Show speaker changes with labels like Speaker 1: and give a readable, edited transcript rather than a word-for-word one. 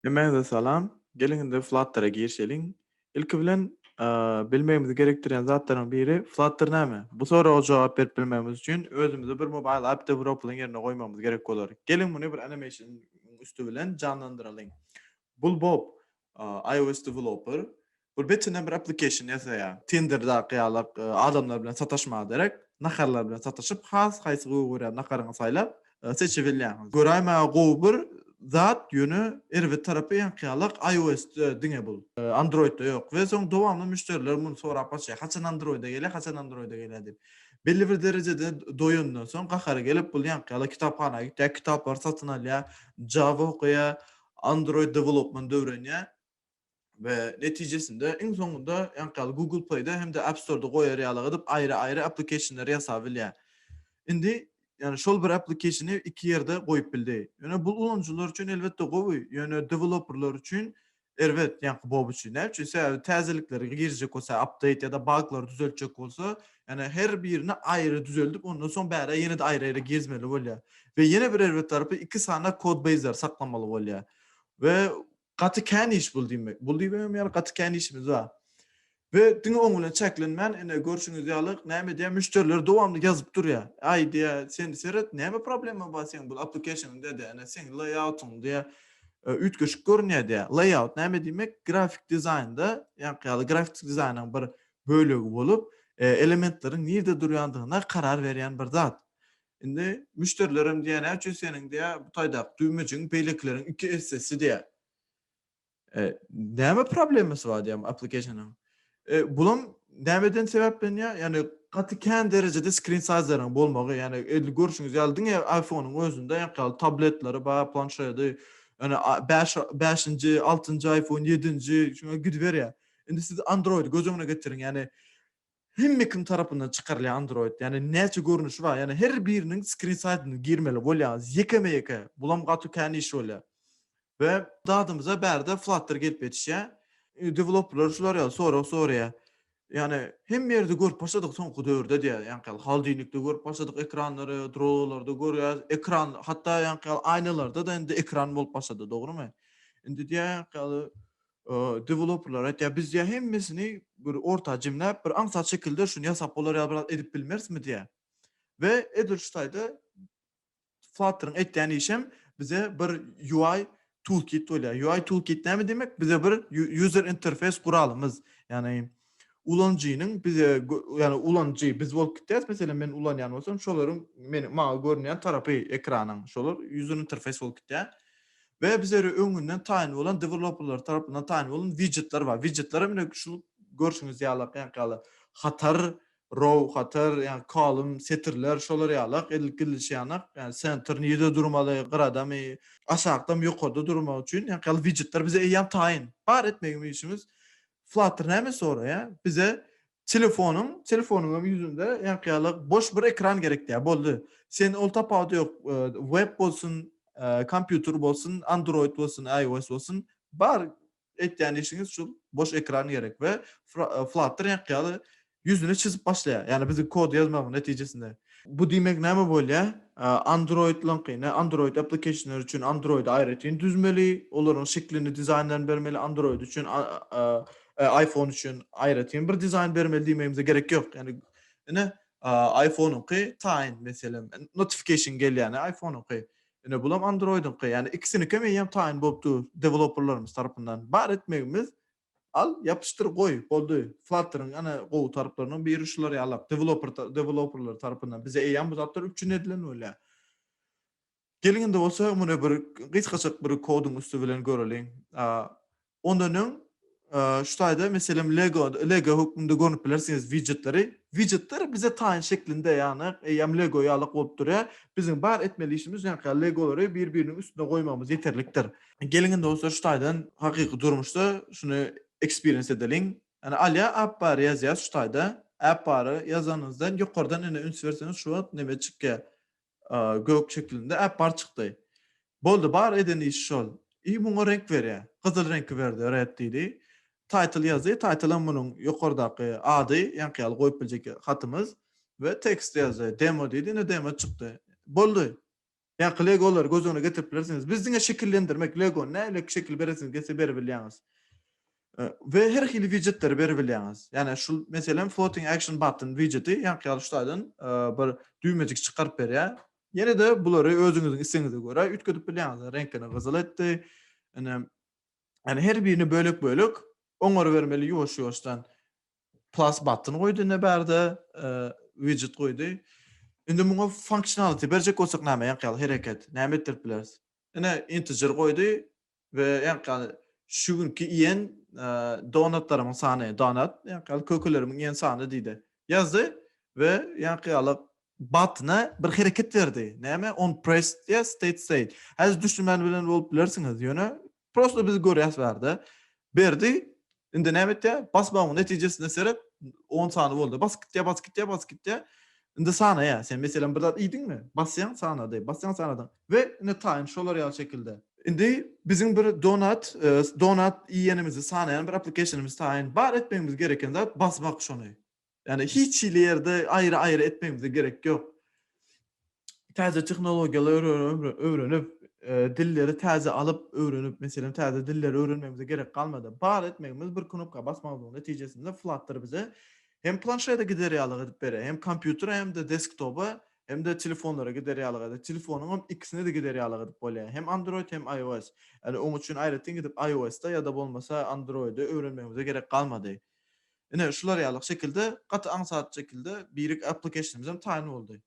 Speaker 1: Hemede salam. Gelin indi Flutter'a girişelim. İlki bilen bilmemiz gerektiren zatların biri Flutter näme? Bu soraga jogap berip bilmemiz üçin özümüzi bir mobile app development yerine goýmamız gerek bolar. Gelin muny bir animation üstü bilen canlandyralyň. Bul Bob iOS developer. Bu betine bir application ýasaýar. Tinder'da ýalyk adamlar bilen sataşma derek, nakarlar bilen sataşyp has haýsy gowy nakaryňy saýlap seçip bilýär. Göräýmä gowy bir zat ýöne erwet tarapy ýankyýalyk iOS diňe bul. Android'da ýok we soň dowamly müşteriler muny sorap başlaýar. Haçan Android'da gelýär, haçan Android'da gelýär diýip. Belli bir derejede doýundan soň gahary gelip bul ýankyýalyk kitapxanaga gitýär, kitaplar satyn alýar, Java okuýar, Android development öwrenýär we netijesinde iň soňunda ýankyýaly Google Play'de hem de App Store'da goýar ýalyk edip aýry-aýry application'lar ýasap bilýär. Indi yani şol bir application'y iki yerde goýup bildi. Ýöne bu ulanjylar üçin elbetde gowy, ýöne developerlar üçin elbet ýanky bolup üçin. Näçe sebäbi täzelikleri girjek bolsa, update ýa-da buglar düzeltjek bolsa, yani her birini aýry düzeldip ondan soň bäre ýene de aýry-aýry gezmeli bolýar. We ýene bir elbet tarapy iki sana code base'ler saklamaly bolýar. We gaty kän iş bul diýmek. Bul diýmem ýaly gaty kän işimiz bar. Ve diňe oňuňa çeklenmän ene görşüňiz ýalyk näme diýär müşteriler dowamly ýazyp durýar. Aý diýär sen seret näme problema bar sen bu application dedi ene sen layoutyň diýär ütgeşik görünýär diýär. Layout näme diýmek? Grafik dizaynda ýanky grafik dizaýnyň bir bölegi bolup elementleriň nirde durýandygyna karar berýän bir zat. Indi müşterilerim diýär näçe seniň diýär bu taýdak düýmeçiň beýlekleriň iki essesi diýär. Näme problemasy bar diýär applicationyň? Bulam nämeden sebäplenýär? Ýani gaty kän derejede screen size'laryň bolmagy, ýani görüşüňiz ýaldyň iPhone'uň özünde ýanky tabletleri bar, planşety, ýani 5-nji, 6-njy iPhone, 7-nji şoňa gidip Indi siz Android göz öňüne getiriň, ýani hemme kim tarapyndan çykarylýan Android, ýani näçe görnüşi bar, ýani her biriniň screen size'yny girmeli bolýar, ýekeme-ýeke. Bulam gaty kän iş bolýar. Ve dadymyza bärde Flutter gelip ýetişýär. Developerlar şular ýa soraýar. Yani hem yerde görüp başladık soňky döwürde diýär. Ýanky haldyňlykda görüp başladyk ekranlary, drawlarda görýär. Ekran hatda ýanky aýnalarda da endi ekran bolup başlady, dogrymy? Indi diýär developerlar aýtýar biz diýär hemmesini bir orta jemläp bir aňsat şekilde şunu ýasap bolar ýa-da edip bilmersmi diýär. Ve edil şu taýda Flutter'ın etdiğin işim bize bir UI toolkit bolýar. UI toolkit näme demek? Bize bir user interface kuralımız. Yani ulanjynyň bize yani ulanjy biz bolup gitdiýäs. Mesela men ulanýan bolsam, şolaryň maňa görünýän tarapy ekranyň şolar user interface bolup gitdiýär. Ve bize öňünden taýin bolan developerlar tarapyndan taýin bolan widgetler bar. Widgetler mine şu görşüňiz ýalyk ýanky hatar row, hatar yani column, setirler şolar ýalyk edilýän yani center nirde durmaly, gyradamy, aşagdam ýokarda durmak üçin ýanky widgetler bize eýýän taýin. Bar etmegi işimiz Flutter näme soraýar? Bize telefonuň ýüzünde ýanky boş bir ekran gerek diýär. Boldy. Sen ol tapawdy ýok, web bolsun, kompýuter bolsun, Android bolsun, iOS bolsun, bar etdiýän işiňiz şul boş ekran gerek we Flutter ýanky yüzüne çizip başlaýar. Yani bizim kod yazmagyň netijesinde. Bu diýmek näme bolýar? Android lankyna, Android applicationlar üçin Android aýratyn düzmeli, olaryň şeklini, dizaynlaryny bermeli. Android üçin iPhone üçin aýratyn bir dizayn bermeli diýmemize gerek ýok. Yani ine iPhone'unky taýin meselem notification gelýän iPhone'unky. Ine bulam Android'unky. Yani ikisini kemeýän taýin bolupdy developerlarymyz tarapyndan. Bar etmegimiz al yapıştır goý boldy. Flutter'ın ana gowy taraplarynyň biri şular ýalap developerlar tarapyndan bize eýän bu zatlar üçin edilen bolýar. Gelinde bolsa muny bir gysgaçyk bir koduň üstü bilen göreliň. Ondanyň şu taýda meselem Lego hökmünde görüp bilersiňiz widgetleri bize taýin şeklinde ýani eýäm Lego ýalyk bolup durýar. Bizim bar etmeli işimiz ýanky Legolary bir-biriniň üstüne goýmamız ýeterlikdir. Gelinde bolsa şu taýdan hakyky durmuşda şunu experience edeliň. Yani alya app bar ýazýar şu taýda. App bary ýazanyňızdan ýokardan ene üns berseňiz şu wagt neme çykýar? Gök şeklinde app bar çykdy. Boldy bar eden iş şol. Muňa renk berýär. Gyzyl renki berdi, red diýdi. Title ýazdy. Title'am munyň ýokardaky ady, ýanky goýup biljek hatymyz we text ýazdy. Demo diýdi, ne demo çykdy. Boldy. Yani Lego'ları göz önüne getirip bilersiniz. Biz diňe şekillendirmek Lego näle şekil beresiniz gelse beri bilýäňiz. Ve her hili widgetleri beri bilýäňiz. Yani şu meselem floating action button widgeti ýa-ni ýalşdaýdan bir düýmejik çykaryp berýär. Ýene de bulary özüňiziň isleňize göre ütkedip bilýäňiz. Renkini gyzyl etdi. Ene yani her birini bölük oňary bermeli ýuwaş-ýuwaşdan plus button goýdy ne bärde widget goýdy. Indi muňa functionality berjek bolsak näme ýa-ni hereket, näme etdirip bileris. Ene integer goýdy we ýa-ni şu günkü iýen donatlaryň sany, donat ýa-ni kökeleriň iýen sany diýdi. Ýazdy we ýa-ni butna bir hereket berdi. Näme? On pressed ýa state. Häzir düşünmän bilen bolup bilersiňiz ýöne. Prosto biz görýäs berdi. Berdi. Indi näme etdi? Basmagyň netijesinde serip 10 sany boldy. Bas gitdi. Indi sana ya. Sen mesela bir zat iýdiňmi? Basýaň sana diýip, basýaň sanadan. We ne time şolar ýaly şekilde. Indi bizim bir donat iýenimizi sanayan bir applicationymyz taýin bar etmegimiz gereken zat basmak şonu. Yani hiç ýerde aýry etmegimize gerek ýok. Täze tehnologiýalar öwrenip, dilleri täze alyp öwrenip, meselem täze dilleri öwrenmemize gerek kalmady. Bar etmegimiz bir knopka basmagymyň netijesinde Flutter bize hem planşete giderýärlik edip berer, hem kompýuter hem de desktopa hem de telefonlara giderýärlik edip, telefonyň ikisine de giderýärlik edip bolýar. Hem Android hem iOS. Yani oň üçin aýratyn gidip iOS'da ýa-da bolmasa Android'de öwrenmegimize gerek kalmady. Ine şular ýaly şekilde gaty aňsat şekilde birik applicationymyz hem taýin boldy.